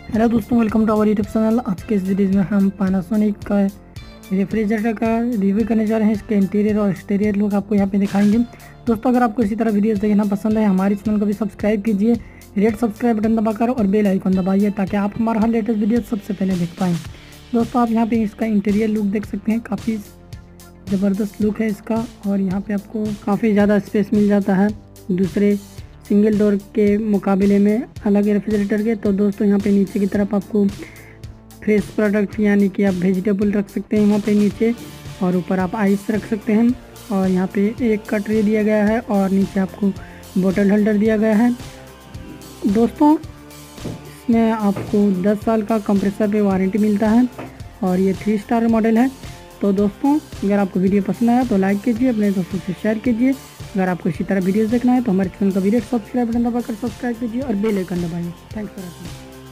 Hello दोस्तों, welcome to our YouTube channel. आज के इस वीडियो में हम पैनासोनिक का रेफ्रिजरेटर का रिव्यू करने जा रहे हैं। इसके इंटीरियर और एक्सटीरियर लुक आपको यहाँ पे दिखाएंगे। दोस्तों, अगर आपको इसी तरह वीडियोस देखना पसंद है, हमारे चैनल को भी सब्सक्राइब कीजिए, रेड सब्सक्राइब बटन दबाकर और बेल आइकन दबाइए ताकि आप हमारा हर लेटेस्ट वीडियो सबसे पहले देख पाएँ। दोस्तों, आप यहाँ पे इसका इंटीरियर लुक देख सकते हैं, काफ़ी ज़बरदस्त लुक है इसका। और यहाँ पे आपको काफ़ी ज़्यादा स्पेस मिल जाता है दूसरे सिंगल डोर के मुकाबले में अलग रेफ्रिजरेटर के। तो दोस्तों, यहाँ पे नीचे की तरफ आपको फ्रेश प्रोडक्ट यानी कि आप वेजिटेबल रख सकते हैं वहाँ पे नीचे, और ऊपर आप आइस रख सकते हैं। और यहाँ पे एक का ट्रे दिया गया है और नीचे आपको बोतल होल्डर दिया गया है। दोस्तों, इसमें आपको 10 साल का कंप्रेसर पे वारंटी मिलता है और ये 3 स्टार मॉडल है। तो दोस्तों, अगर आपको वीडियो पसंद आया तो लाइक कीजिए, अपने दोस्तों से शेयर कीजिए। अगर आपको इसी तरह वीडियोस देखना है तो हमारे चैनल का वीडियो सब्सक्राइब बटन दबाकर सब्सक्राइब कीजिए और बेल आइकन दबाइए। Thanks for watching.